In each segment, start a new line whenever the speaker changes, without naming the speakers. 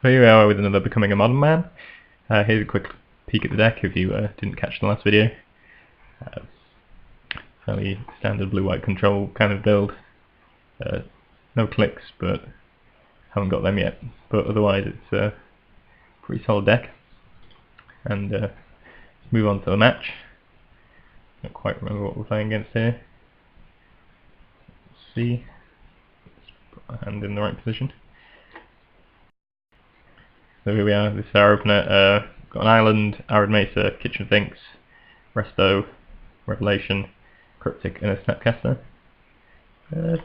So here we are with another Becoming a Modern Man. Here's a quick peek at the deck if you didn't catch the last video. Fairly standard blue-white control kind of build. No clicks, but haven't got them yet. But otherwise it's a pretty solid deck. And let's move on to the match. Don't quite remember what we're playing against here. Let's see. Let's put our hand in the right position. So here we are, this is our opener. Got an island, Arid Mesa, Kitchen Finks, Resto, Revelation, Cryptic and a Snapcaster. I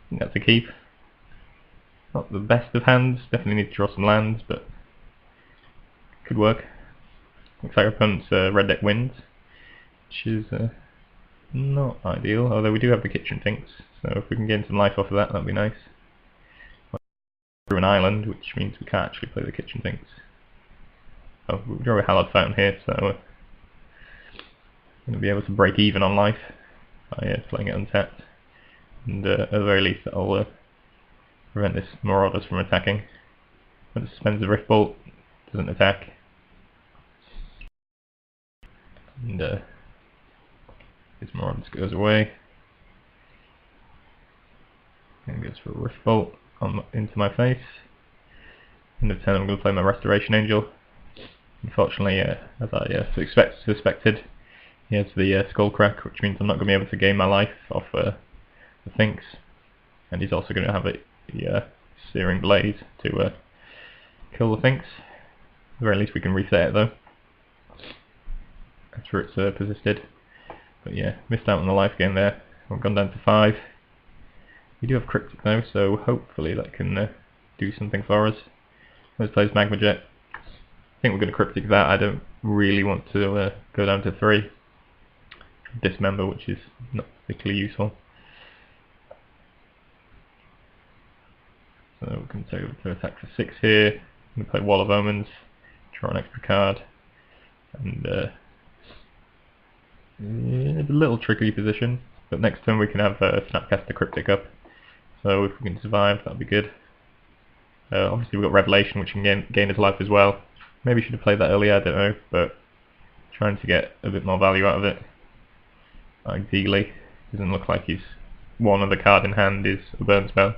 think that's a keep. Not the best of hands, definitely need to draw some lands, but could work. Looks like our opponent's red deck wins, which is not ideal, although we do have the Kitchen Finks, so if we can gain some life off of that, that'd be nice. Through an island, which means we can't actually play the Kitchen Finks. Oh, we'll draw a Hallowed Fountain here, so we're going to be able to break even on life by playing it untapped. And at the very least, that'll prevent this Marauders from attacking. When it suspends the Rift Bolt, doesn't attack. And this Marauders goes away. And goes for a Rift Bolt into my face. End of turn I'm going to play my Restoration Angel. Unfortunately, as I suspected, he has the Skull Crack, which means I'm not going to be able to gain my life off the Sphinx. And he's also going to have the Searing Blaze to kill the Sphinx. At the very least we can reset it though, after it's persisted. But yeah, missed out on the life gain there. I've gone down to 5. We do have Cryptic though, so hopefully that can do something for us. Let's play Magma Jet. I think we're going to Cryptic that. I don't really want to go down to 3. Dismember, which is not particularly useful. So we can take to attack for 6 here. We can play Wall of Omens, draw an extra card, and it's a little tricky position. But next turn we can have Snapcaster Cryptic up. So if we can survive, that'll be good. Obviously we've got Revelation, which can gain his life as well. Maybe should have played that earlier, I don't know, but trying to get a bit more value out of it. Ideally, doesn't look like he's one other card in hand is a burn spell.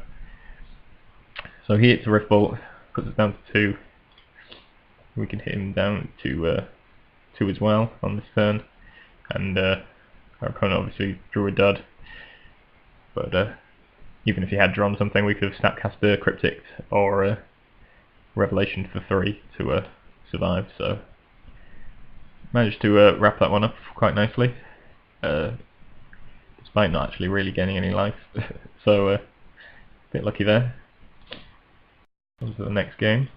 So he hits a Rift Bolt, puts us down to 2. We can hit him down to 2 as well on this turn, and our opponent obviously drew a dud. But even if he had drawn something, we could have Snapcaster Cryptic or Revelation for 3 to survive. So managed to wrap that one up quite nicely, despite not actually really gaining any life. So a bit lucky there. On to the next game.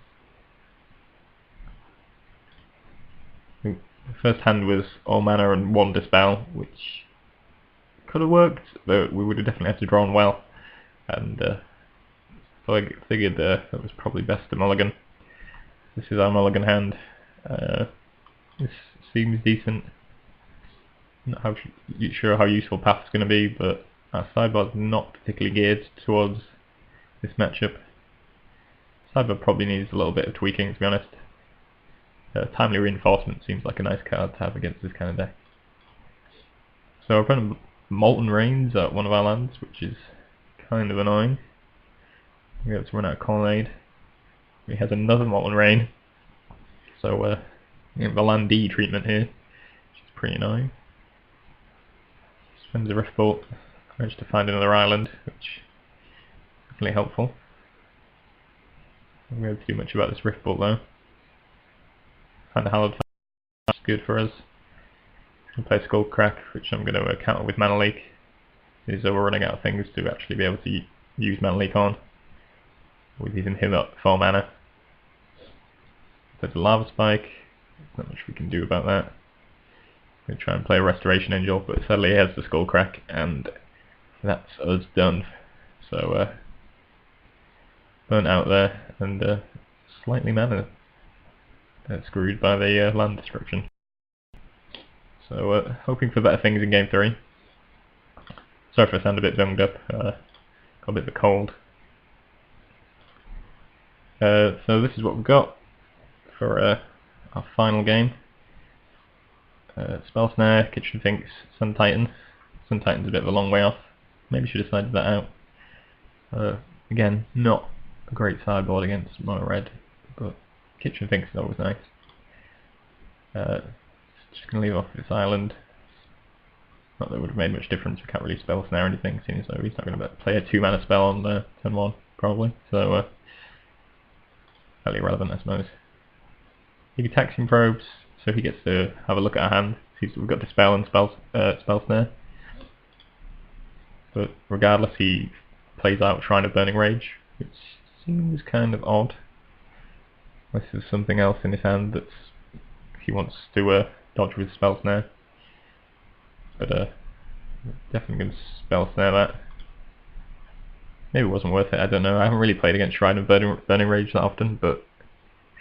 The first hand was all mana and 1 Dispel, which could have worked, but we would have definitely had to draw on well. And so I figured that was probably best to mulligan. This is our mulligan hand. This seems decent. Not sure how useful Path's going to be, but our sideboard's not particularly geared towards this matchup. Sideboard probably needs a little bit of tweaking, to be honest. Timely Reinforcement seems like a nice card to have against this kind of deck. So our opponent Molten Rains at one of our lands, which is kind of annoying. We have to run out of Colonnade. He has another Molten Rain, so we have the land D treatment here, which is pretty annoying. Spends a Rift Bolt, managed to find another island, which is definitely helpful. I don't have to do much about this Rift Bolt though. Find the Hallowed Fountain, which is good for us. We'll play Skull Crack, which I'm going to counter with Mana Leak. Is we're running out of things to actually be able to use Mana Leak on. With using him up 4 mana. There's a Lava Spike, not much we can do about that. I'm going to try and play a Restoration Angel, but sadly he has the Skull Crack, and that's us done. So burnt out there, and slightly mana screwed by the land destruction. So hoping for better things in game 3. Sorry if I sound a bit bunged up, got a bit of a cold. So this is what we've got for our final game. Spell Snare, Kitchen Finks, Sun Titan. Sun Titan's a bit of a long way off. Maybe should have decided that out. Again, not a great sideboard against mono red, but Kitchen Finks is always nice. Just going to leave off this island. Not that it would have made much difference, we can't really Spell Snare anything, seeing as though he's not going to play a 2-mana spell on turn 1, probably, so fairly irrelevant I suppose. He attacks and probes, so he gets to have a look at our hand. Sees that we've got Dispel and Spell Snare. But regardless, he plays out Shrine of Burning Rage, which seems kind of odd. Unless there's something else in his hand that's he wants to dodge with Spell Snare. But definitely going to Spell Snare that. Maybe it wasn't worth it, I don't know. I haven't really played against Shrine of Burning Rage that often, but it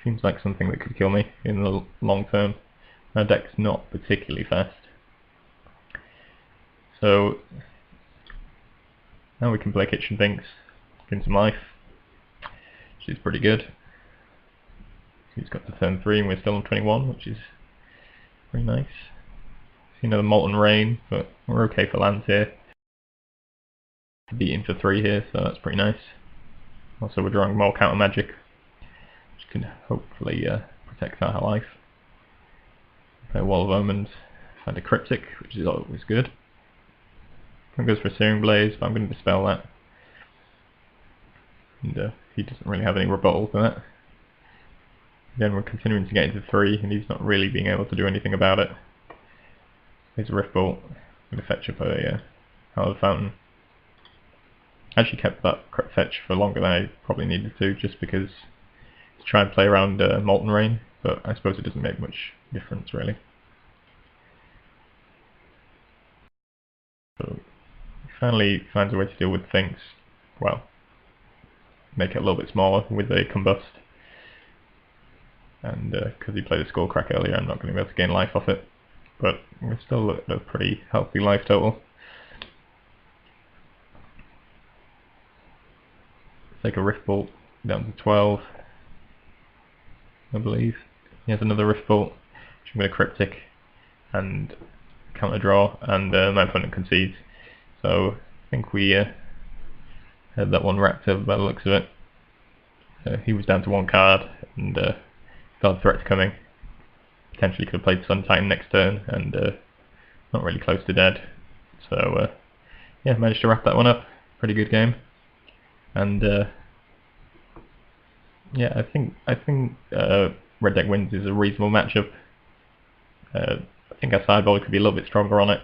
seems like something that could kill me in the long term. My deck's not particularly fast. So now we can play Kitchen Finks, gain some life, which is pretty good. He's got to turn 3 and we're still on 21, which is pretty nice. See another Molten Rain, but we're okay for lands here. Beating for 3 here, so that's pretty nice. Also we're drawing more counter magic, which can hopefully protect our life. Play Wall of Omens, find a Cryptic, which is always good. One goes for Searing Blaze, but I'm going to dispel that. And he doesn't really have any rebuttal to that. Again, we're continuing to get into 3, and he's not really being able to do anything about it. Here's a Rift Bolt. I'm going to fetch up a Hallowed Fountain. I actually kept that fetch for longer than I probably needed to, just because to try and play around Molten Rain, but I suppose it doesn't make much difference really. So he finally finds a way to deal with things. Well, make it a little bit smaller with a Combust. And because he played a Skullcrack earlier, I'm not going to be able to gain life off it. But we're still at a pretty healthy life total. Take a Rift Bolt down to 12, I believe. He has another Rift Bolt, which I'm going to Cryptic and counter draw, and my opponent concedes. So I think we had that one wrapped up by the looks of it. He was down to 1 card, and felt threats coming. Potentially could have played Sun Titan next turn, and not really close to dead. So yeah, managed to wrap that one up. Pretty good game. And yeah, I think Red Deck wins is a reasonable matchup. I think our sideboard could be a little bit stronger on it,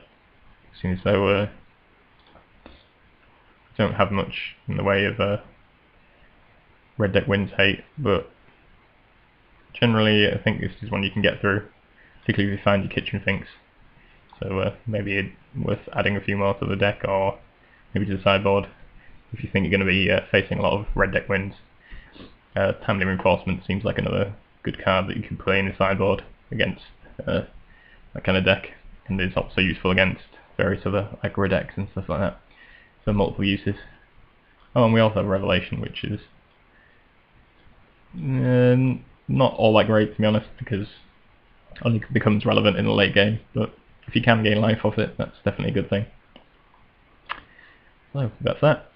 seeing as though don't have much in the way of Red Deck wins hate, but generally I think this is one you can get through, particularly if you find your Kitchen Finks. So maybe it's worth adding a few more to the deck, or maybe to the sideboard, if you think you're going to be facing a lot of Red Deck wins. Timely Reinforcement seems like another good card that you can play in the sideboard against that kind of deck, and is also useful against various other aggro decks and stuff like that. So multiple uses. Oh, and we also have Revelation, which is not all that great to be honest, because it only becomes relevant in the late game, but if you can gain life off it, that's definitely a good thing. So that's that.